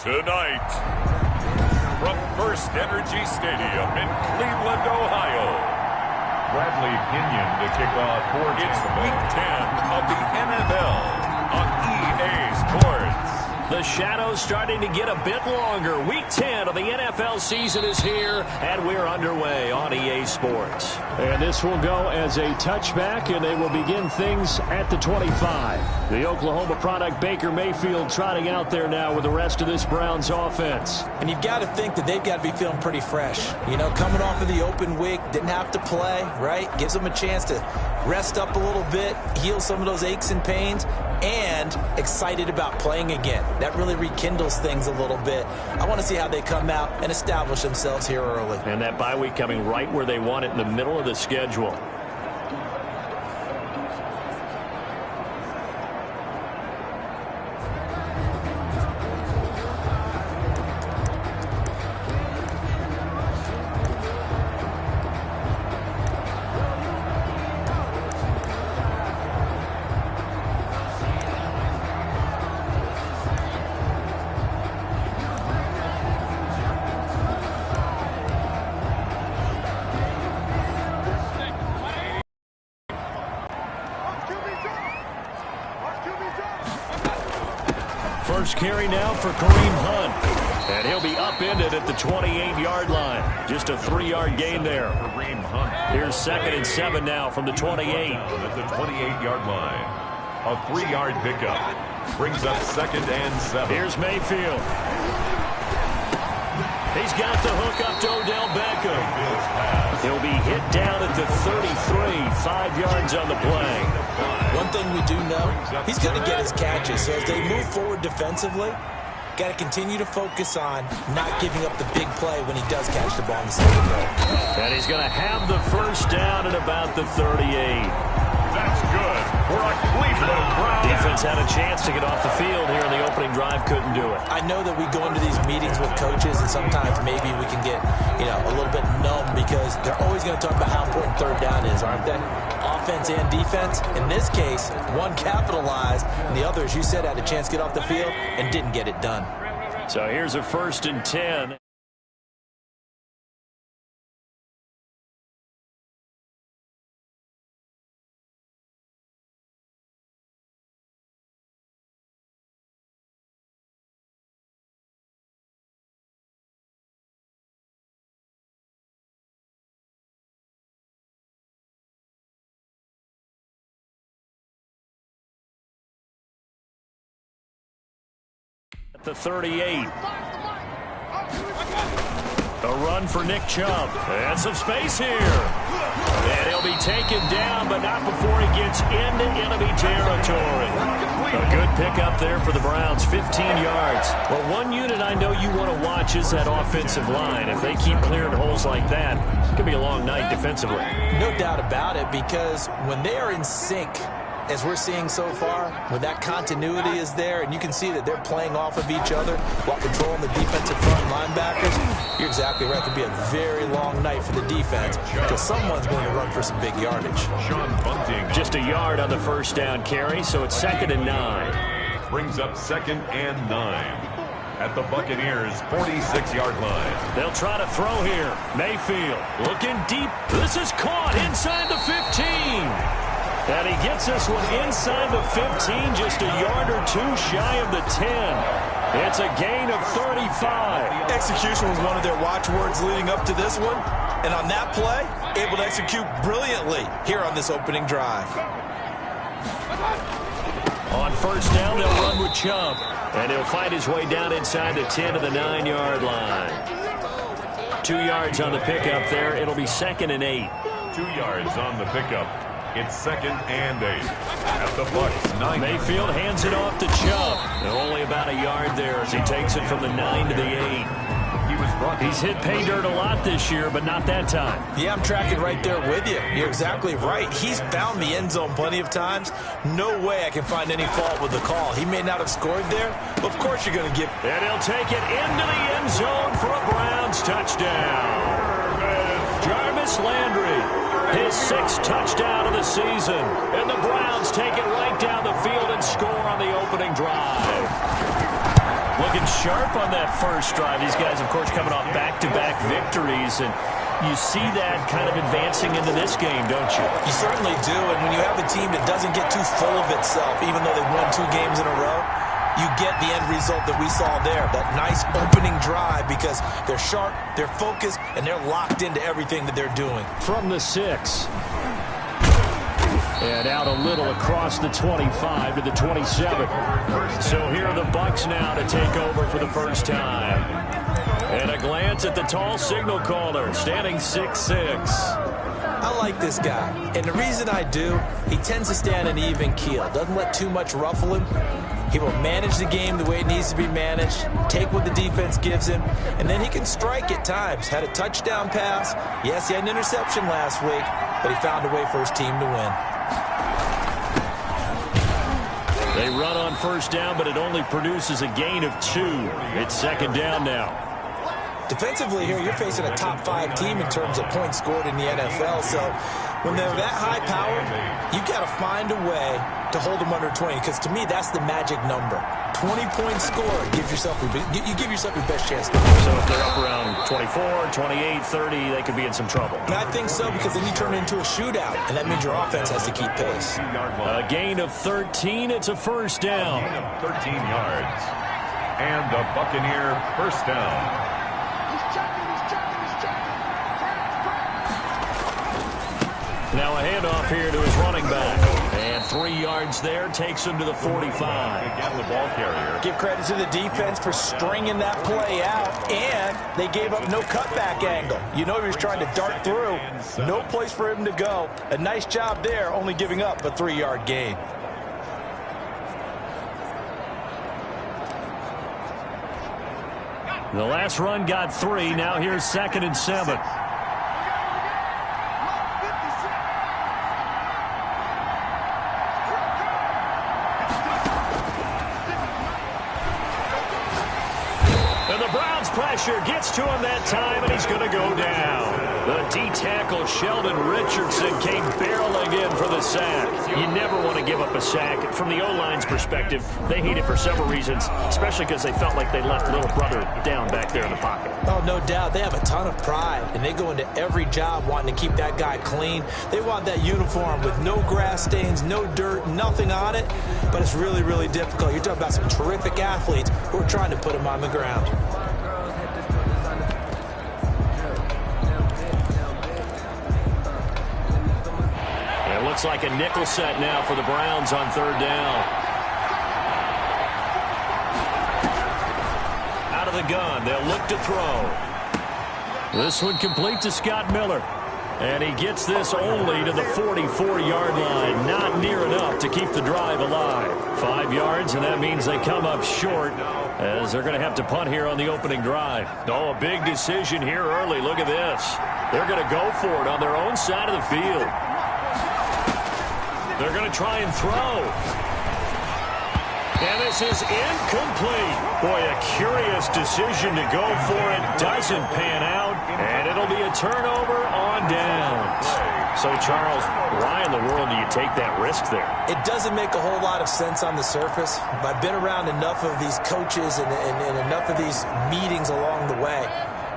Tonight, from First Energy Stadium in Cleveland, Ohio, Bradley Pinion to kick off for It's Week 10 of the NFL on EA Sports. The shadow's starting to get a bit longer. Week 10 of the NFL season is here, and we're underway on EA Sports. And this will go as a touchback, and they will begin things at the 25. The Oklahoma product, Baker Mayfield, trotting out there now with the rest of this Browns offense. And you've got to think that they've got to be feeling pretty fresh. You know, coming off of the open week, didn't have to play, right? Gives them a chance to rest up a little bit, heal some of those aches and pains, and excited about playing again. That really rekindles things a little bit. I want to see how they come out and establish themselves here early. And that bye week coming right where they want it, in the middle of the schedule. First carry now for Kareem Hunt. And he'll be upended at the 28-yard line. Just a 3-yard gain there. Kareem Hunt. Here's 2nd and 7 now from the 28. At the 28-yard line. A 3-yard pickup. Brings up 2nd and 7. Here's Mayfield. He's got the hook up to Odell Beckham. He'll be hit down at the 33, 5 yards on the play. One thing we do know, he's going to get his catches. So as they move forward defensively, got to continue to focus on not giving up the big play when he does catch the ball in the secondary. And he's going to have the first down at about the 38. That's good for a Cleveland Brown. Defense had a chance to get off the field here in the opening drive, couldn't do it. I know that we go into these meetings with coaches, and sometimes maybe we can get, a little bit numb because they're always going to talk about how important third down is, aren't they? Offense and defense. In this case, one capitalized, and the other, as you said, had a chance to get off the field and didn't get it done. So here's a 1st and 10. The 38. A run for Nick Chubb. And some space here. And he'll be taken down, but not before he gets into enemy territory. A good pickup there for the Browns, 15 yards. Well, one unit I know you want to watch is that offensive line. If they keep clearing holes like that, it could be a long night defensively. No doubt about it, because when they are in sync, as we're seeing so far, when that continuity is there and you can see that they're playing off of each other while controlling the defensive front linebackers, you're exactly right. It could be a very long night for the defense because someone's going to run for some big yardage. Just a yard on the first down carry, so it's 2nd and 9. Brings up 2nd and 9. At the Buccaneers' 46-yard line. They'll try to throw here. Mayfield looking deep. This is caught inside the 15. And he gets this one inside the 15, just a yard or two shy of the 10. It's a gain of 35. Execution was one of their watchwords leading up to this one. And on that play, able to execute brilliantly here on this opening drive. On first down, they'll run with Chubb. And he'll find his way down inside the 10 to the 9-yard line. 2 yards on the pickup there. It'll be 2nd and 8. 2 yards on the pickup. It's 2nd and 8. At the Bucs, 9. Mayfield hands it off to Chubb. Only about a yard there as he takes it from the 9 to the 8. He's hit pay dirt a lot this year, but not that time. Yeah, I'm tracking right there with you. You're exactly right. He's found the end zone plenty of times. No way I can find any fault with the call. He may not have scored there, but of course you're going to give. And he'll take it into the end zone for a Browns touchdown. Jarvis Landry, his 6th touchdown of the season. And the Browns take it right down the field and score on the opening drive. Looking sharp on that first drive. These guys, of course, coming off back-to-back victories, and you see that kind of advancing into this game, don't you? You certainly do, and when you have a team that doesn't get too full of itself, even though they've won 2 games in a row, you get the end result that we saw there, that nice opening drive, because they're sharp, they're focused, and they're locked into everything that they're doing. From the 6. And out a little across the 25 to the 27. So here are the Bucs now to take over for the first time. And a glance at the tall signal caller, standing 6'6". I like this guy, and the reason I do, he tends to stay on an even keel. Doesn't let too much ruffle him. He will manage the game the way it needs to be managed, take what the defense gives him, and then he can strike at times. Had a touchdown pass. Yes, he had an interception last week, but he found a way for his team to win. They run on first down, but it only produces a gain of 2. It's second down now. Defensively here, you're facing a top 5 team in terms of points scored in the NFL. So when they're that high power, you've got to find a way to hold them under 20, because to me, that's the magic number. 20 points scored gives yourself you give yourself your best chance to win. So if they're up around 24, 28, 30, they could be in some trouble. And I think so, because then you turn it into a shootout, and that means your offense has to keep pace. A gain of 13. It's a first down. 13 yards. And the Buccaneer first down. Now a handoff here to his running back. And 3 yards there takes him to the 45. Again, the ball carrier. Give credit to the defense for stringing that play out, and they gave up no cutback angle. You know he was trying to dart through. No place for him to go. A nice job there, only giving up a 3-yard gain. The last run got 3. Now here's 2nd and 7. Pressure gets to him that time, and he's going to go down. The D-tackle Sheldon Richardson came barreling in for the sack. You never want to give up a sack. From the O-line's perspective, they hate it for several reasons, especially because they felt like they left little brother down back there in the pocket. Oh, no doubt. They have a ton of pride, and they go into every job wanting to keep that guy clean. They want that uniform with no grass stains, no dirt, nothing on it, but it's really, really difficult. You're talking about some terrific athletes who are trying to put him on the ground. Looks like a nickel set now for the Browns on 3rd down. Out of the gun, they'll look to throw. This one complete to Scott Miller. And he gets this only to the 44-yard line. Not near enough to keep the drive alive. 5 yards, and that means they come up short, as they're going to have to punt here on the opening drive. Oh, a big decision here early. Look at this. They're going to go for it on their own side of the field. They're going to try and throw. And this is incomplete. Boy, a curious decision to go for it. Doesn't pan out. And it'll be a turnover on downs. So, Charles, why in the world do you take that risk there? It doesn't make a whole lot of sense on the surface. But I've been around enough of these coaches and enough of these meetings along the way.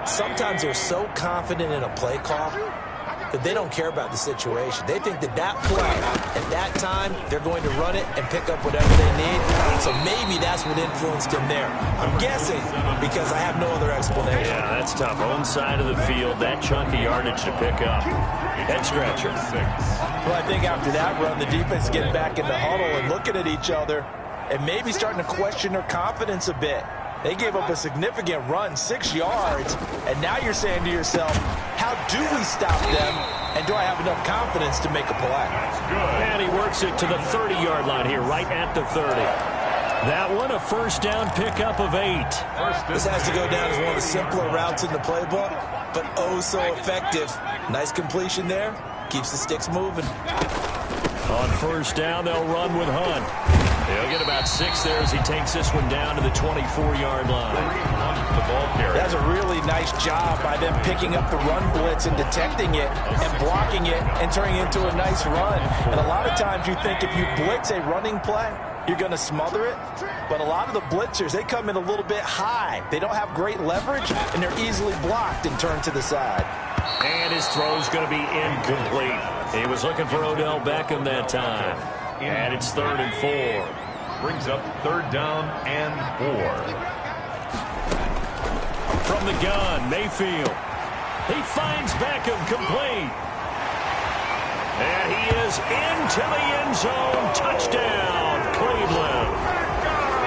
Sometimes they're so confident in a play call that they don't care about the situation. They think that play, at that time, they're going to run it and pick up whatever they need. So maybe that's what influenced him there. I'm guessing because I have no other explanation. Yeah, that's tough. Own side of the field, that chunk of yardage to pick up. Head scratcher. Well, I think after that run, the defense getting back in the huddle and looking at each other and maybe starting to question their confidence a bit. They gave up a significant run, 6 yards, and now you're saying to yourself, how do we stop them, and do I have enough confidence to make a play? And he works it to the 30-yard line here, right at the 30. That one, a first down pickup of 8. This has to go down as one of the simpler routes in the playbook, but oh so effective. Nice completion there, keeps the sticks moving. On first down, they'll run with Hunt. He'll get about 6 there as he takes this one down to the 24-yard line. That's a really nice job by them picking up the run blitz and detecting it and blocking it and turning it into a nice run. And a lot of times you think if you blitz a running play, you're going to smother it. But a lot of the blitzers, they come in a little bit high. They don't have great leverage, and they're easily blocked and turned to the side. And his throw's going to be incomplete. He was looking for Odell Beckham that time. And it's 3rd and 4. Brings up 3rd down and 4. From the gun, Mayfield. He finds Beckham complete. And he is into the end zone. Touchdown, Cleveland.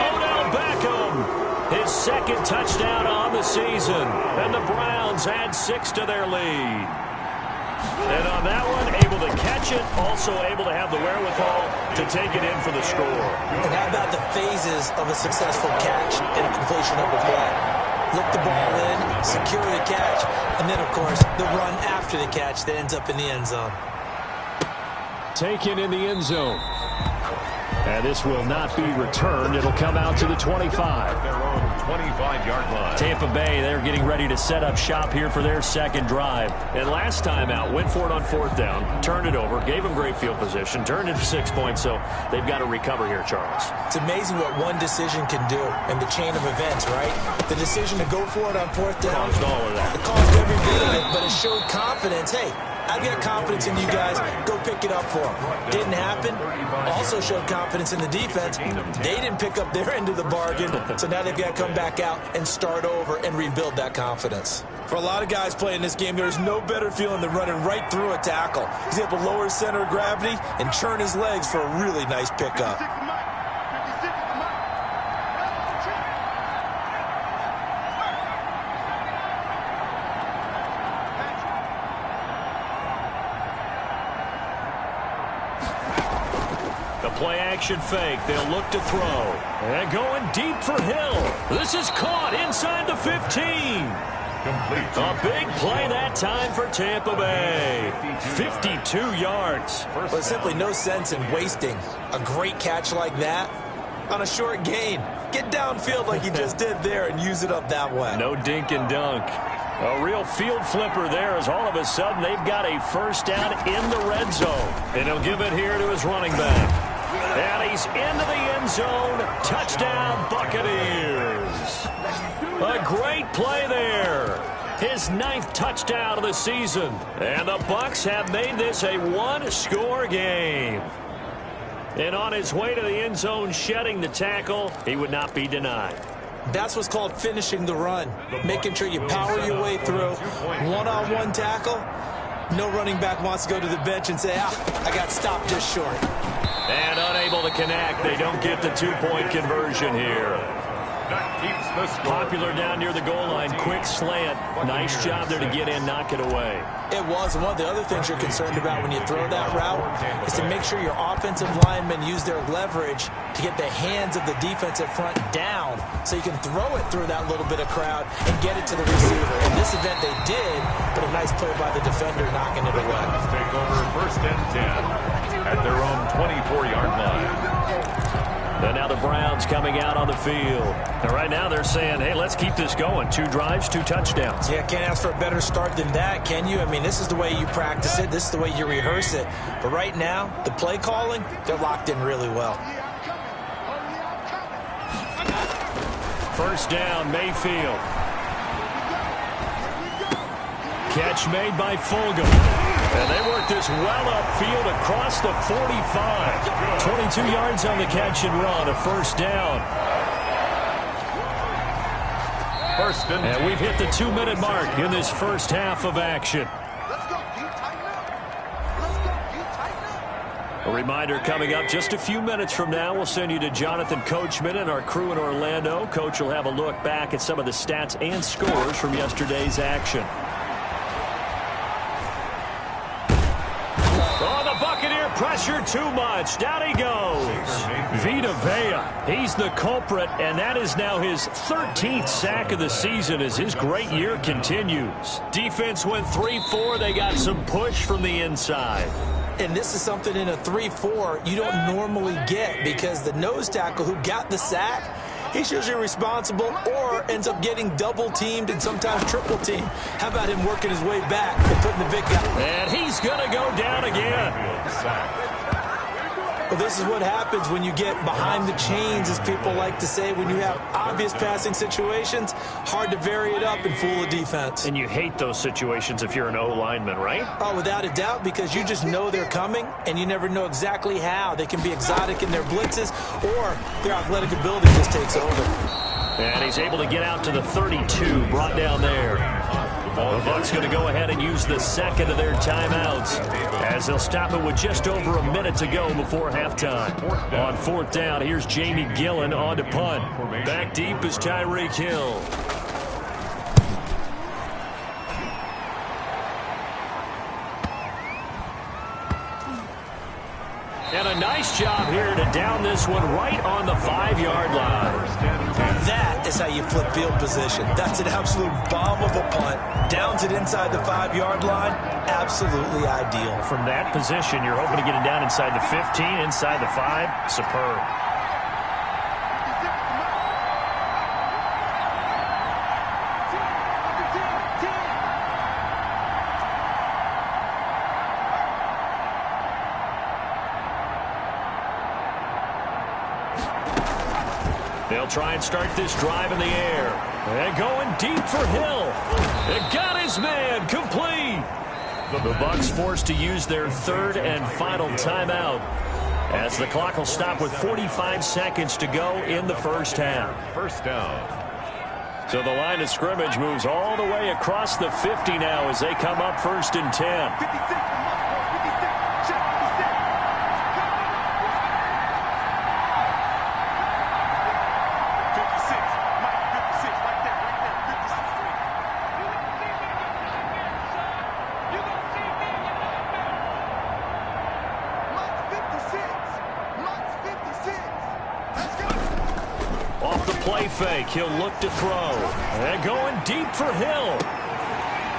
Odell Beckham, his 2nd touchdown on the season. And the Browns add 6 to their lead. And on that one, able to catch it, also able to have the wherewithal to take it in for the score. And how about the phases of a successful catch and a completion of the play? Look the ball in, secure the catch, and then, of course, the run after the catch that ends up in the end zone. Taken in the end zone. And this will not be returned. It'll come out to the 25. Their own 25-yard line. Tampa Bay, they're getting ready to set up shop here for their 2nd drive. And last time out, went for it on 4th down, turned it over, gave them great field position, turned it to 6 points, so they've got to recover here, Charles. It's amazing what one decision can do in the chain of events, right? The decision to go for it on 4th down. Caused all of that. It caused every bit of it, but it showed confidence. Hey, I've got confidence in you guys. Go pick it up for them. Didn't happen. Also showed confidence in the defense. They didn't pick up their end of the bargain, so now they've got to come back out and start over and rebuild that confidence. For a lot of guys playing this game, there's no better feeling than running right through a tackle. He's able to lower his center of gravity and churn his legs for a really nice pickup. Play-action fake. They'll look to throw. And going deep for Hill. This is caught inside the 15. Complete. A big play that time for Tampa Bay. 52 yards. Well, there's simply no sense in wasting a great catch like that on a short gain. Get downfield like you just did there and use it up that way. No dink and dunk. A real field flipper there as all of a sudden they've got a 1st down in the red zone. And he'll give it here to his running back. And he's into the end zone. Touchdown, Buccaneers. A great play there. His 9th touchdown of the season. And the Bucs have made this a 1-score game. And on his way to the end zone, shedding the tackle, he would not be denied. That's what's called finishing the run. Making sure you power your way through. One-on-one tackle. No running back wants to go to the bench and say, I got stopped just short. And unable to connect. They don't get the 2-point conversion here. That keeps the score. Popular down near the goal line. Quick slant. Nice job there to get in, knock it away. It was. And one of the other things you're concerned about when you throw that route is to make sure your offensive linemen use their leverage to get the hands of the defensive front down so you can throw it through that little bit of crowd and get it to the receiver. In this event, they did, but a nice play by the defender knocking it away. Take over 1st and 10 at their own 24-yard line. And now the Browns coming out on the field. And right now they're saying, hey, let's keep this going. 2 drives, 2 touchdowns. Yeah, can't ask for a better start than that, can you? I mean, this is the way you practice it. This is the way you rehearse it. But right now, the play calling, they're locked in really well. 1st down, Mayfield. Catch made by Fulgham. And they work this well upfield across the 45. 22 yards on the catch and run, a 1st down. 1st and 10. And we've hit the 2-minute mark in this 1st half of action. A reminder coming up just a few minutes from now, we'll send you to Jonathan Coachman and our crew in Orlando. Coach will have a look back at some of the stats and scores from yesterday's action. Pressure too much. Down he goes. Vita Vea. He's the culprit, and that is now his 13th sack of the season as his great year continues. Defense went 3-4. They got some push from the inside. And this is something in a 3-4 you don't normally get because the nose tackle who got the sack, he's usually responsible or ends up getting double-teamed and sometimes triple-teamed. How about him working his way back and putting the big guy? And he's going to go down again. Well, this is what happens when you get behind the chains, as people like to say. When you have obvious passing situations, hard to vary it up and fool a defense. And you hate those situations if you're an O-lineman, right? Oh, without a doubt, because you just know they're coming, and you never know exactly how. They can be exotic in their blitzes, or their athletic ability just takes over. And he's able to get out to the 32, brought down there. The Bucs going to go ahead and use the second of their timeouts as they'll stop it with just over a minute to go before halftime. On fourth down, here's Jamie Gillen on to punt. Back deep is Tyreek Hill. And a nice job here to down this one right on the 5-yard line. That is how you flip field position. That's an absolute bomb of a punt. Downs it inside the 5-yard line. Absolutely ideal. From that position, you're hoping to get it down inside the 15, inside the 5. Superb. They'll try and start this drive in the air. And going deep for Hill. It got his man complete. The Bucs forced to use their third and final timeout as the clock will stop with 45 seconds to go in the first half. First down. So the line of scrimmage moves all the way across the 50 now as they come up first and 10. Fake. He'll look to throw. And going deep for Hill.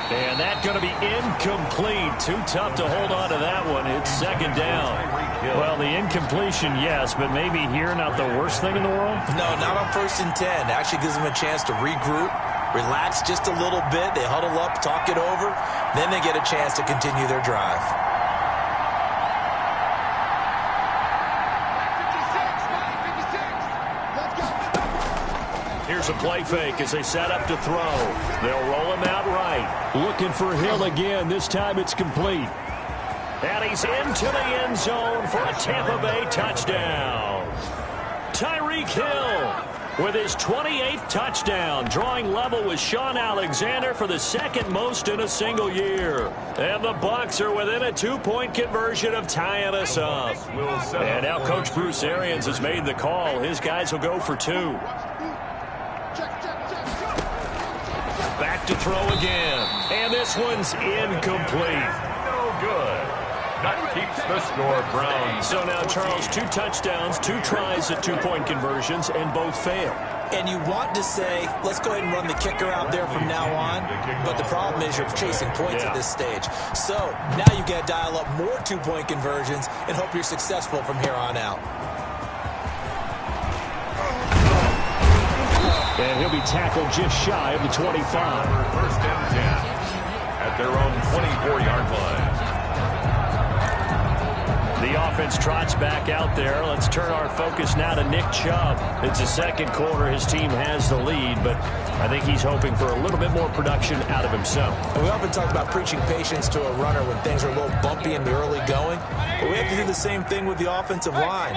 And that's going to be incomplete. Too tough to hold on to that one. It's second down. Well, the incompletion, yes, but maybe here not the worst thing in the world? No, not on first and 10. Actually gives them a chance to regroup, relax just a little bit. They huddle up, talk it over. Then they get a chance to continue their drive. Here's a play fake as they set up to throw. They'll roll him out right. Looking for Hill again. This time it's complete. And he's into the end zone for a Tampa Bay touchdown. Tyreek Hill with his 28th touchdown, drawing level with Sean Alexander for the second most in a single year. And the Bucs are within a 2-point conversion of tying us up. And now Coach Bruce Arians has made the call. His guys will go for 2. Back to throw again. And this one's incomplete. No good. That keeps the score, Brown. So now, Charles, 2 touchdowns, 2 tries at 2-point conversions, and both fail. And you want to say, let's go ahead and run the kicker out there from now on. But the problem is you're chasing points at this stage. So now you got to dial up more 2-point conversions and hope you're successful from here on out. And he'll be tackled just shy of the 25. First and 10 at their own 24-yard line. The offense trots back out there. Let's turn our focus now to Nick Chubb. It's the second quarter. His team has the lead, but I think he's hoping for a little bit more production out of himself. And we often talk about preaching patience to a runner when things are a little bumpy in the early going, but we have to do the same thing with the offensive line.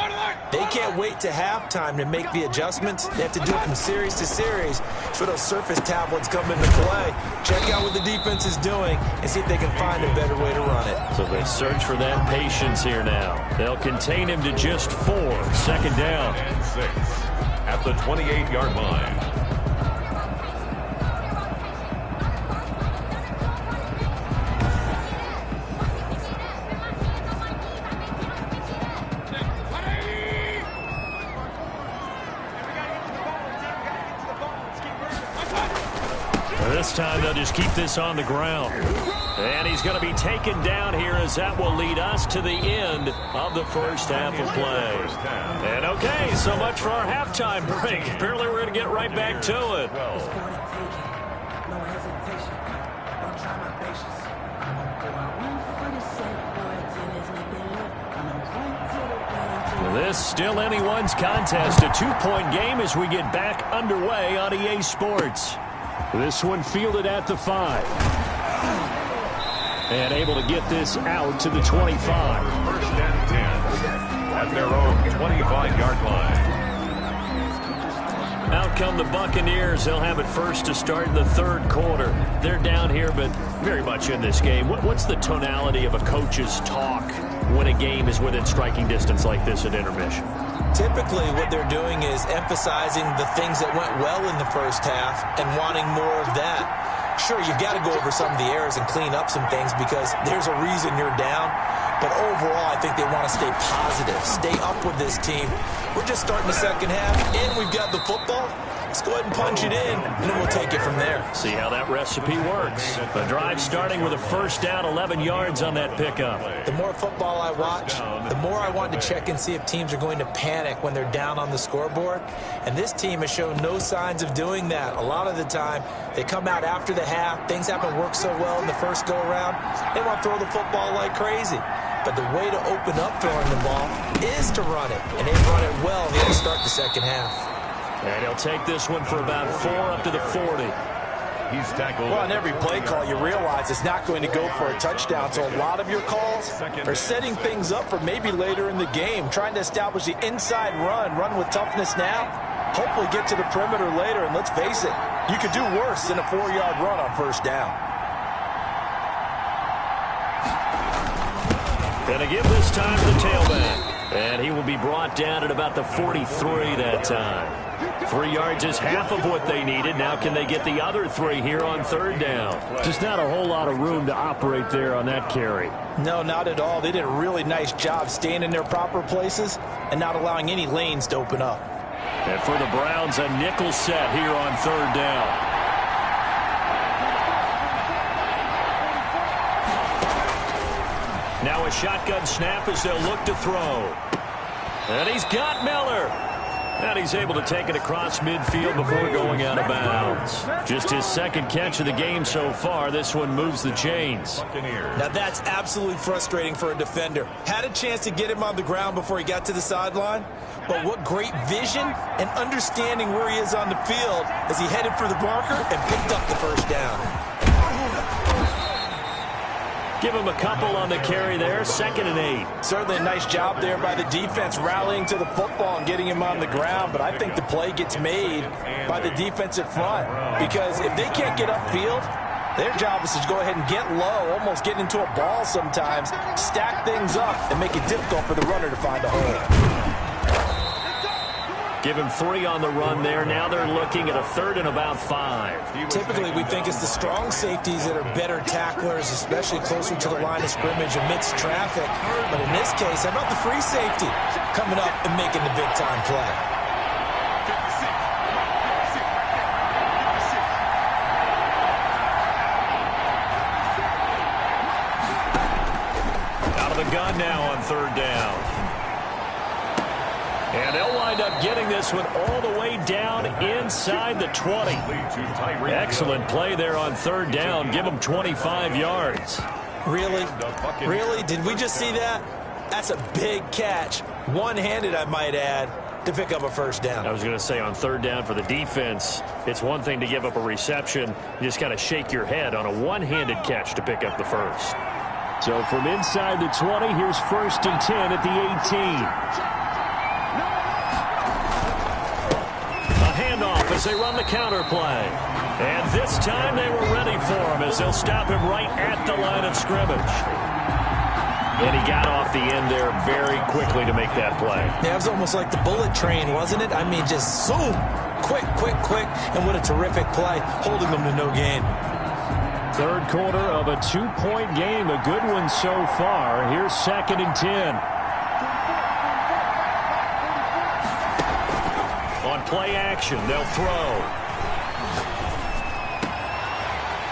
They can't wait to halftime to make the adjustments. They have to do it from series to series. So those surface tablets come into play. Check out what the defense is doing and see if they can find a better way to run it. So they search for that patience here now. They'll contain him to just 4. Second down. And 6 at the 28-yard line. This time they'll just keep this on the ground. And he's going to be taken down here as that will lead us to the end of the first half of play. And okay, so much for our halftime break. Apparently we're going to get right back to it. This still anyone's contest. A 2-point game as we get back underway on EA Sports. This one fielded at the 5. And able to get this out to the 25. First and 10 at their own 25-yard line. Out come the Buccaneers. They'll have it first to start in the third quarter. They're down here, but very much in this game. What's the tonality of a coach's talk when a game is within striking distance like this at intermission? Typically, what they're doing is emphasizing the things that went well in the first half and wanting more of that. Sure, you've got to go over some of the errors and clean up some things because there's a reason you're down. But overall, I think they want to stay positive, stay up with this team. We're just starting the second half, and we've got the football. Let's go ahead and punch it in, and then we'll take it from there. See how that recipe works. The drive starting with a first down, 11 yards on that pickup. The more football I watch, the more I want to check and see if teams are going to panic when they're down on the scoreboard. And this team has shown no signs of doing that. A lot of the time, they come out after the half. Things haven't worked so well in the first go-around. They want to throw the football like crazy. But the way to open up throwing the ball is to run it. And they've run it well here to start the second half. And he'll take this one for about 4 up to the 40. He's tackled. Well, on every play call, you realize it's not going to go for a touchdown. So a lot of your calls are setting things up for maybe later in the game, trying to establish the inside run with toughness now, hopefully get to the perimeter later. And let's face it, you could do worse than a 4-yard run on first down. Gonna give this time to the tailback. And he will be brought down at about the 43 that time. 3 yards is half of what they needed. Now can they get the other 3 here on third down? Just not a whole lot of room to operate there on that carry. No, not at all. They did a really nice job staying in their proper places and not allowing any lanes to open up. And for the Browns, a nickel set here on third down. Now a shotgun snap as they'll look to throw. And he's got Miller. And he's able to take it across midfield before going out of bounds. Just his second catch of the game so far. This one moves the chains. Now that's absolutely frustrating for a defender. Had a chance to get him on the ground before he got to the sideline. But what great vision and understanding where he is on the field as he headed for the marker and picked up the first down. Give him a couple on the carry there. 2nd and 8. Certainly a nice job there by the defense rallying to the football and getting him on the ground. But I think the play gets made by the defensive front. Because if they can't get upfield, their job is to go ahead and get low, almost get into a ball sometimes, stack things up, and make it difficult for the runner to find a hole. Give him 3 on the run there. Now they're looking at a 3rd and about 5. Typically, we think it's the strong safeties that are better tacklers, especially closer to the line of scrimmage amidst traffic. But in this case, how about the free safety coming up and making the big-time play? Out of the gun now on third down. And they'll wind up getting this one all the way down inside the 20. Excellent play there on third down. Give them 25 yards. Really? Really? Did we just see that? That's a big catch. One-handed, I might add, to pick up a first down. I was going to say on third down for the defense, it's one thing to give up a reception. You just got to shake your head on a one-handed catch to pick up the first. So from inside the 20, here's 1st and 10 at the 18. As they run the counter play. And this time they were ready for him as they'll stop him right at the line of scrimmage. And he got off the end there very quickly to make that play. Yeah, it was almost like the bullet train, wasn't it? I mean, just zoom. Quick, quick, quick. And what a terrific play, holding them to no gain. Third quarter of a 2-point game. A good one so far. Here's 2nd and 10. On play action, they'll throw.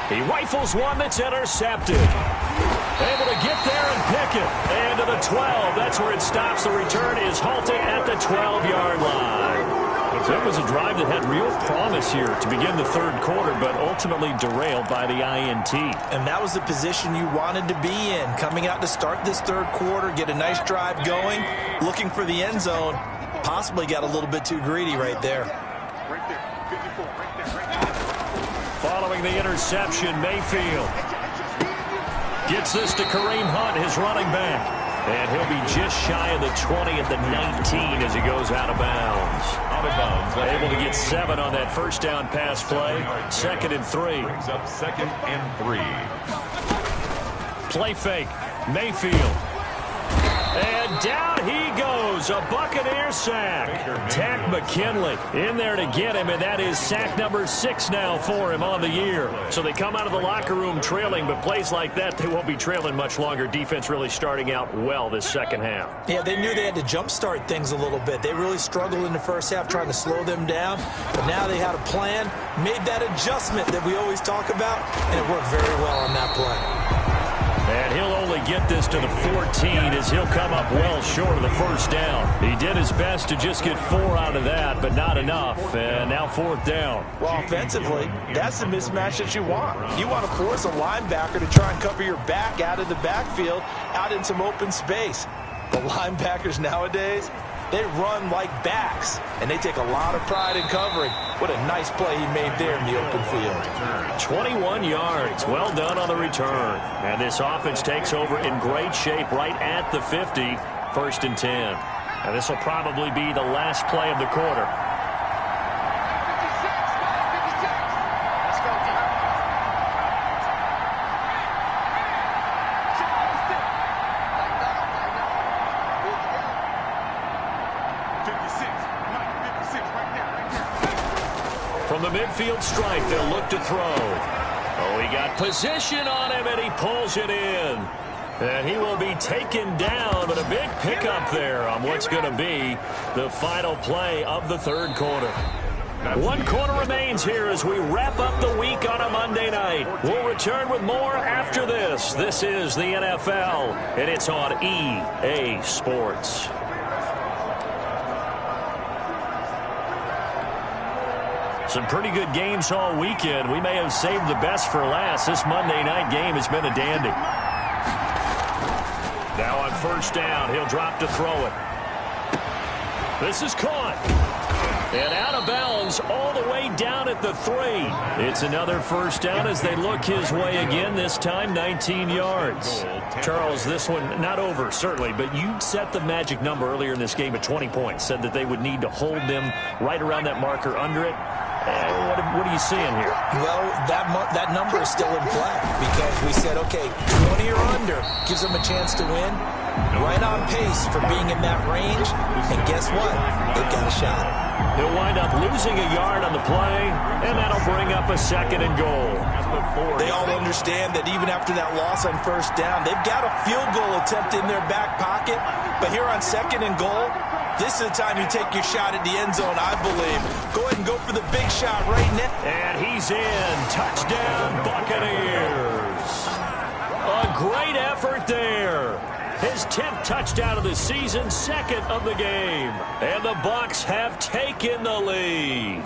He rifles one that's intercepted. Able to get there and pick it. And to the 12. That's where it stops. The return is halted at the 12-yard line. So That was a drive that had real promise here to begin the third quarter, but ultimately derailed by the INT. And that was the position you wanted to be in. Coming out to start this third quarter, get a nice drive going, looking for the end zone. Possibly got a little bit too greedy right there. Following the interception, Mayfield gets this to Kareem Hunt, his running back. And he'll be just shy of the 20 at the 19 as he goes out of bounds. Able to get 7 on that first down pass play. 2nd and 3. Brings up 2nd and 3. Play fake. Mayfield. And down he goes. A Buccaneer sack. Tack McKinley in there to get him, and that is sack number 6 now for him on the year. So they come out of the locker room trailing, but plays like that, they won't be trailing much longer. Defense really starting out well this second half. Yeah, they knew they had to jumpstart things a little bit. They really struggled in the first half trying to slow them down, but now they had a plan, made that adjustment that we always talk about, and it worked very well on that play. And he'll only get this to the 14 as he'll come up well short of the first down. He did his best to just get 4 out of that, but not enough. And now 4th down. Well, offensively, that's the mismatch that you want. You want to force a linebacker to try and cover your back out of the backfield, out in some open space. The linebackers nowadays, they run like backs, and they take a lot of pride in covering. What a nice play he made there in the open field. 21 yards. Well done on the return. And this offense takes over in great shape right at the 50. 1st and 10. And this will probably be the last play of the quarter. From the midfield stripe, they'll look to throw. Oh, he got position on him, and he pulls it in. And he will be taken down, but a big pickup there on what's going to be the final play of the third quarter. 1 quarter remains here as we wrap up the week on a Monday night. We'll return with more after this. This is the NFL, and it's on EA Sports. Some pretty good games all weekend. We may have saved the best for last. This Monday night game has been a dandy. Now on 1st down, he'll drop to throw it. This is caught. And out of bounds all the way down at the 3. It's another 1st down as they look his way again, this time 19 yards. Charles, this one not over, certainly, but you set the magic number earlier in this game at 20 points. Said that they would need to hold them right around that marker under it. What are you seeing here? Well, that number is still in play because we said, okay, 20 or under gives them a chance to win. Right on pace for being in that range. And guess what? They've got a shot. He'll wind up losing a yard on the play, and that'll bring up a 2nd and goal. They all understand that even after that loss on 1st down, they've got a field goal attempt in their back pocket. But here on 2nd and goal, this is the time you take your shot at the end zone, I believe. Go ahead and go for the big shot right now. And he's in. Touchdown, Buccaneers. A great effort there. His 10th touchdown of the season, 2nd of the game. And the Bucs have taken the lead.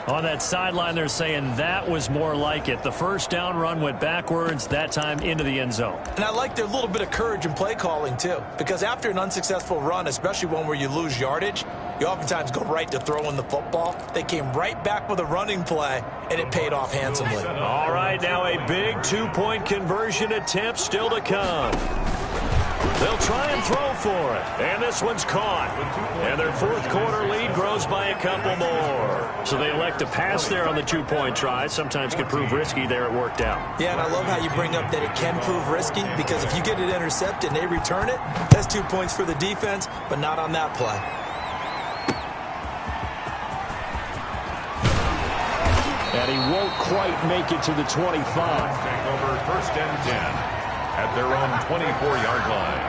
On that sideline, they're saying that was more like it. The 1st down run went backwards, that time into the end zone. And I like their little bit of courage in play calling, too. Because after an unsuccessful run, especially one where you lose yardage, you oftentimes go right to throwing the football. They came right back with a running play, and it paid off handsomely. All right, now a big 2-point conversion attempt still to come. They'll try and throw for it. And this one's caught. And their 4th quarter lead grows by a couple more. So they elect to pass there on the 2-point try. Sometimes could prove risky. There it worked out. Yeah, and I love how you bring up that it can prove risky because if you get it intercepted and they return it, that's 2 points for the defense, but not on that play. And he won't quite make it to the 25. Take over 1st and 10. At their own 24-yard line.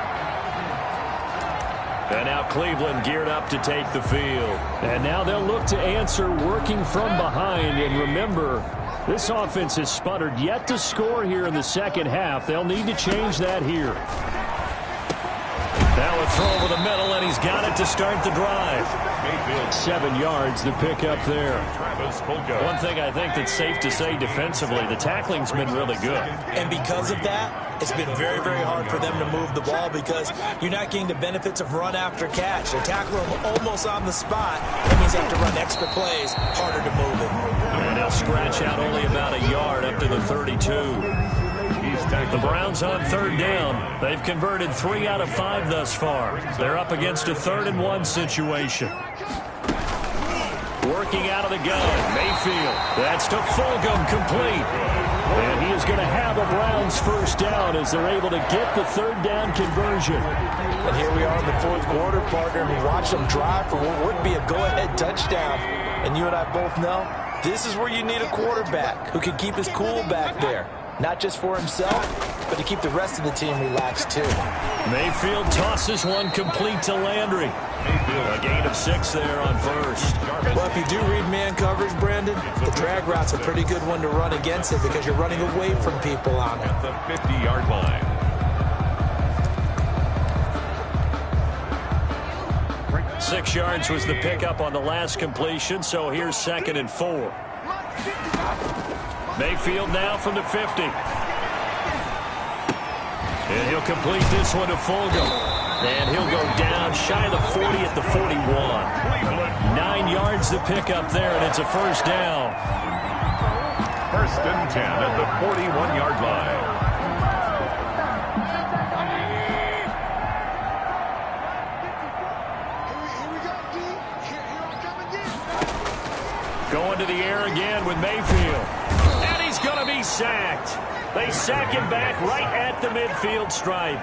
And now Cleveland geared up to take the field. And now they'll look to answer working from behind. And remember, this offense has sputtered yet to score here in the second half. They'll need to change that here. Now a throw over the middle, and he's got it to start the drive. 7 yards, the pickup there. One thing I think that's safe to say defensively, the tackling's been really good. And because of that, it's been very, very hard for them to move the ball because you're not getting the benefits of run after catch. They tackle them almost on the spot. That means they have to run extra plays, harder to move it. And they'll scratch out only about a yard up to the 32. The Browns on 3rd down. They've converted 3 out of 5 thus far. They're up against a 3rd and 1 situation. Working out of the gun, Mayfield. That's to Fulgham, complete. And he is going to have a Browns first down as they're able to get the 3rd down conversion. And here we are in the 4th quarter, partner, and we watch them drive for what would be a go-ahead touchdown. And you and I both know this is where you need a quarterback who can keep his cool back there. Not just for himself, but to keep the rest of the team relaxed, too. Mayfield tosses one complete to Landry. A gain of 6 there on first. Well, if you do read man coverage, Brandon, the drag route's a pretty good one to run against it because you're running away from people on it. At the 50-yard line. 6 yards was the pickup on the last completion, so here's 2nd and 4. Mayfield now from the 50. And he'll complete this one to Fulgham. And he'll go down shy of the 40 at the 41. 9 yards to pick up there, and it's a first down. 1st and 10 at the 41-yard line. Going to the air again with Mayfield. And he's going to be sacked. They sack him back right at the midfield stripe.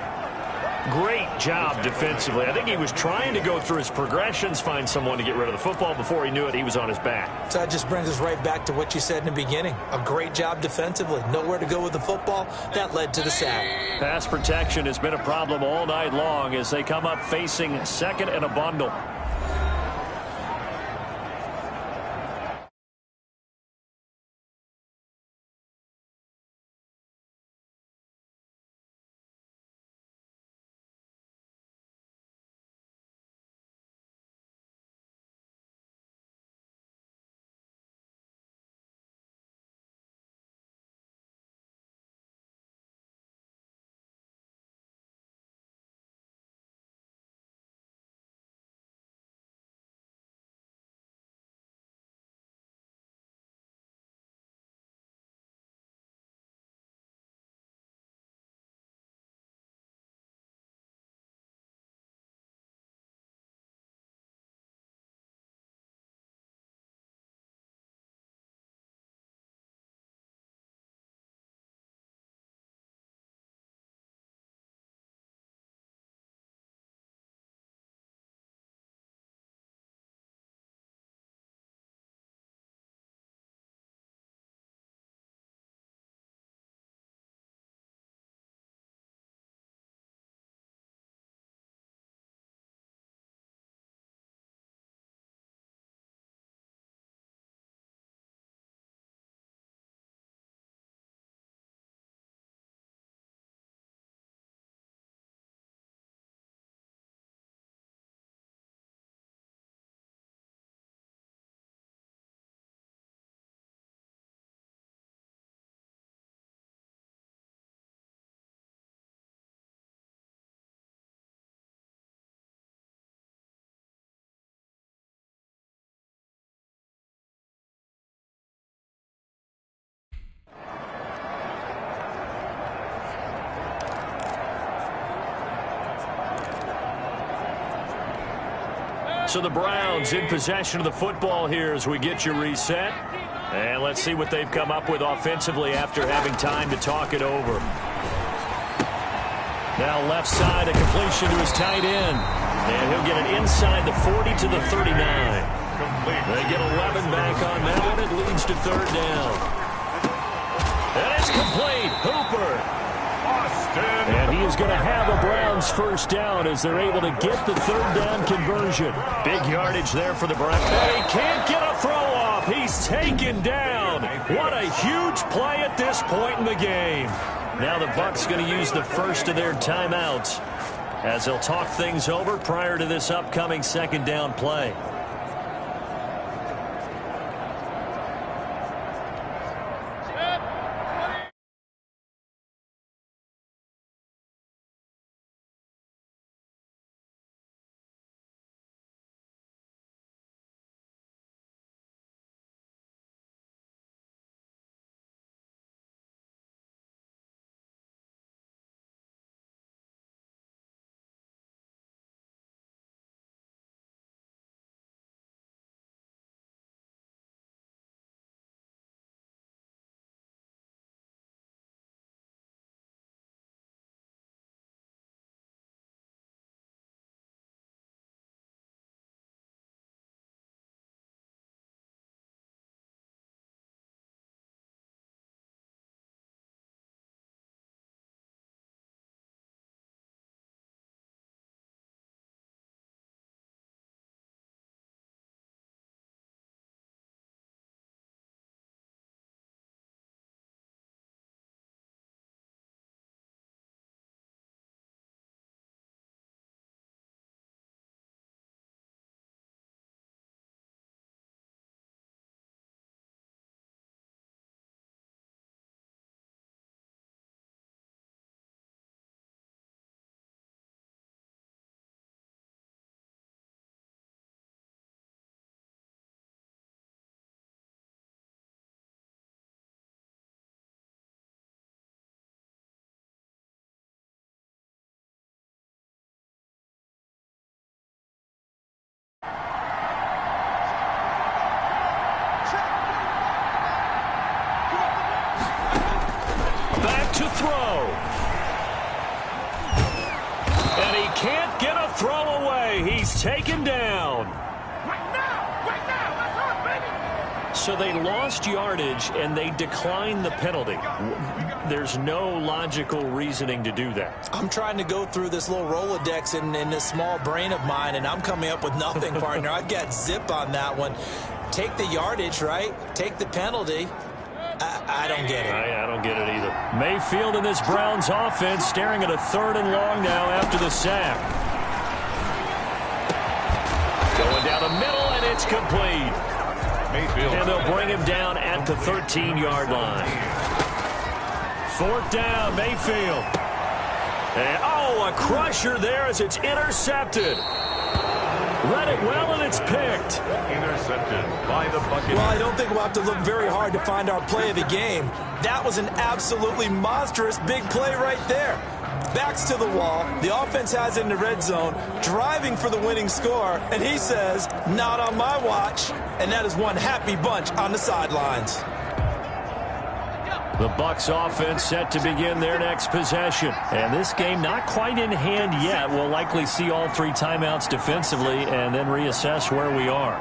Great job defensively. I think he was trying to go through his progressions, find someone to get rid of the football. Before he knew it, he was on his back. So that just brings us right back to what you said in the beginning. A great job defensively. Nowhere to go with the football. That led to the sack. Pass protection has been a problem all night long as they come up facing 2nd and a bundle. So the Browns in possession of the football here as we get you reset. And let's see what they've come up with offensively after having time to talk it over. Now left side, a completion to his tight end. And he'll get it inside the 40 to the 39. They get 11 back on that one. It leads to 3rd down. And it's complete. Hooper. And he is going to have a Browns first down as they're able to get the 3rd down conversion. Big yardage there for the Browns. And he can't get a throw off. He's taken down. What a huge play at this point in the game. Now the Bucs going to use the first of their timeouts. as they'll talk things over prior to this upcoming second down play. Back to throw. And he can't get a throw away. He's taken down. Right now, that's hard, baby. So they lost yardage, and they declined the penalty. There's no logical reasoning to do that. I'm trying to go through this little Rolodex in this small brain of mine, and I'm coming up with nothing, partner. I've got zip on that one. Take the yardage, right? Take the penalty. I don't get it. I don't get it either. Mayfield in this Browns offense staring at a 3rd and long now after the sack. Going down the middle, and it's complete. Mayfield. And they'll bring him down at the 13-yard line. 4th down, Mayfield. And, a crusher there as it's intercepted. Read it well, and it's picked. Intercepted by the Buccaneers. Well, I don't think we'll have to look very hard to find our play of the game. That was an absolutely monstrous big play right there. Backs to the wall. The offense has it in the red zone, driving for the winning score, and he says, not on my watch. And that is one happy bunch on the sidelines. The Bucs offense set to begin their next possession. And this game not quite in hand yet. We'll likely see all 3 timeouts defensively and then reassess where we are.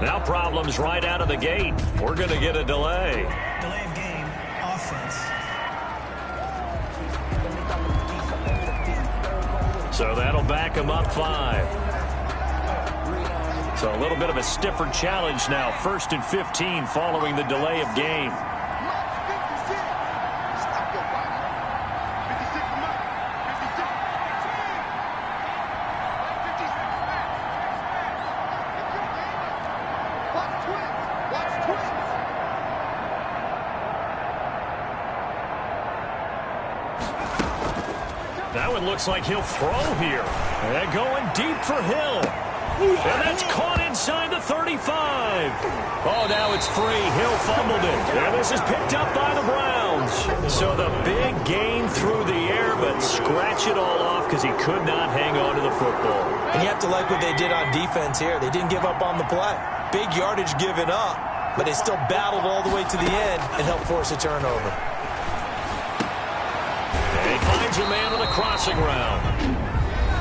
Now problems right out of the gate. We're going to get a delay. Delay of game, offense. So that'll back him up 5. So a little bit of a stiffer challenge now. 1st and 15 following the delay of game. That one looks like he'll throw here. And going deep for Hill. And that's caught inside the 35. Oh, now it's free. Hill fumbled it. And this is picked up by the Browns. So the big gain through the air, but scratch it all off because he could not hang on to the football. And you have to like what they did on defense here. They didn't give up on the play. Big yardage given up, but they still battled all the way to the end and helped force a turnover. And he finds a man on the crossing route.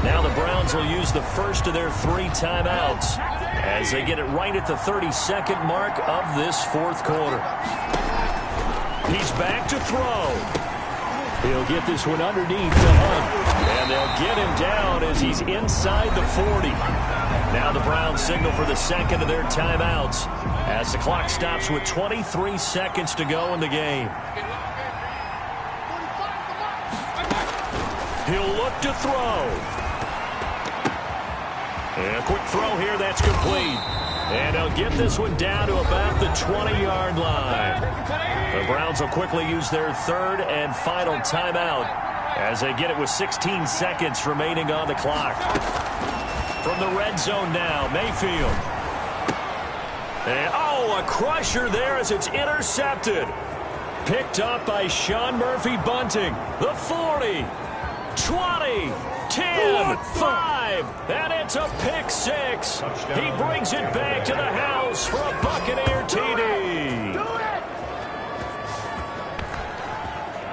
Now the Browns will use the first of their 3 timeouts as they get it right at the 32nd mark of this 4th quarter. He's back to throw. He'll get this one underneath the Hunt. And they'll get him down as he's inside the 40. Now the Browns signal for the second of their timeouts as the clock stops with 23 seconds to go in the game. He'll look to throw. And a quick throw here, that's complete. And he'll get this one down to about the 20-yard line. The Browns will quickly use their third and final timeout as they get it with 16 seconds remaining on the clock. From the red zone now, Mayfield. And, oh, a crusher there as it's intercepted. Picked up by Sean Murphy-Bunting. The 40, 20, 10, 5, and it's a pick six. He brings it back to the house for a Buccaneer TD.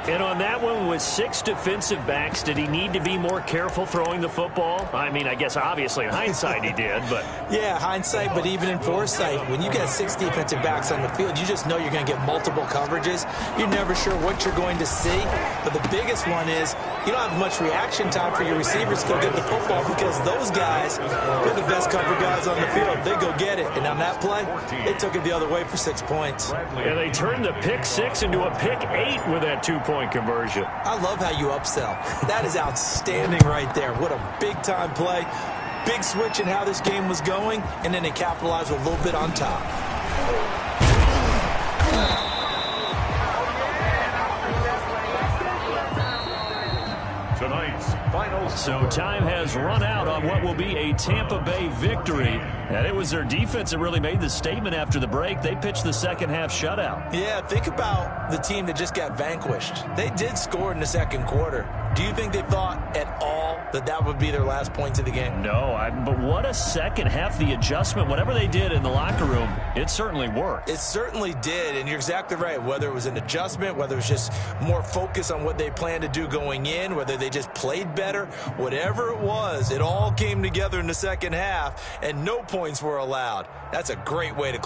And on that one, with 6 defensive backs, did he need to be more careful throwing the football? I mean, I guess obviously in hindsight he did, but... Yeah, hindsight, but even in foresight, when you get 6 defensive backs on the field, you just know you're going to get multiple coverages. You're never sure what you're going to see. But the biggest one is you don't have much reaction time for your receivers to go get the football because those guys, they're the best cover guys on the field. They go get it. And on that play, they took it the other way for 6 points. And they turned the pick six into a pick 8 with that 2-point conversion. I love how you upsell. That is outstanding right there. What a big-time play. Big switch in how this game was going, and then they capitalized a little bit on top. Tonight's final. So time has run out on what will be a Tampa Bay victory. And it was their defense that really made the statement after the break. They pitched the second half shutout. Yeah, think about the team that just got vanquished. They did score in the second quarter. Do you think they thought at all that that would be their last points of the game? No, but what a second half. The adjustment, whatever they did in the locker room, it certainly worked. It certainly did, and you're exactly right. Whether it was an adjustment, whether it was just more focus on what they planned to do going in, whether they just played better, whatever it was, it all came together in the second half, and no points were allowed. That's a great way to